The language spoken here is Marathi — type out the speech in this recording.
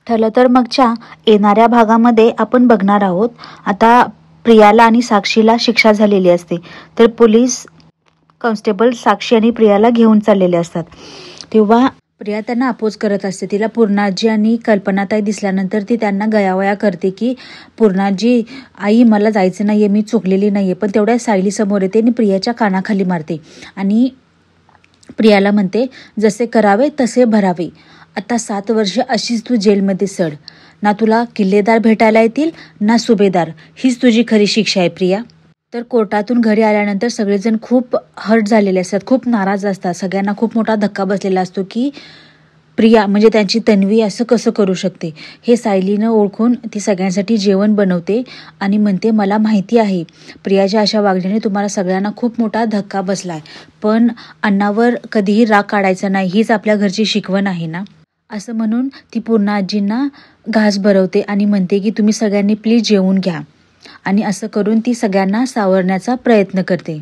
ठरलं तर मगच्या येणाऱ्या भागामध्ये आपण बघणार आहोत. आता प्रियाला आणि साक्षीला शिक्षा झालेली असते, तर पोलीस कॉन्स्टेबल साक्षी आणि प्रियाला घेऊन चाललेले असतात. तेव्हा प्रिया त्यांना अपोज करत असते. तिला पूर्णाजी आणि कल्पनाताई दिसल्यानंतर ती त्यांना गयावया करते की पूर्णाजी आई मला जायचं नाही आहे, मी चुकलेली नाही आहे. पण तेवढ्या सायली समोर येते आणि प्रियाच्या कानाखाली मारते आणि प्रियाला म्हणते जसे करावे तसे भरावे. आता 7 वर्ष अशीच तू जेलमध्ये सड. ना तुला किल्लेदार भेटायला येतील ना सुभेदार. हीच तुझी खरी शिक्षा आहे प्रिया. तर कोर्टातून घरी आल्यानंतर सगळेजण खूप हर्ट झालेले असतात, खूप नाराज असतात. सगळ्यांना खूप मोठा धक्का बसलेला असतो की प्रिया म्हणजे त्यांची तन्वी असं कसं करू शकते. हे सायलीनं ओळखून ती सगळ्यांसाठी जेवण बनवते आणि म्हणते मला माहिती आहे प्रियाच्या अशा वागण्याने तुम्हाला सगळ्यांना खूप मोठा धक्का बसलाय, पण अण्णावर कधीही राग काढायचा नाही, हीच आपल्या घरची शिकवण आहे ना. असं म्हणून ती पूर्ण आजींना घास भरवते आणि म्हणते की तुम्ही सगळ्यांनी प्लीज जेवून घ्या. आणि असं करून ती सगळ्यांना सावरण्याचा प्रयत्न करते.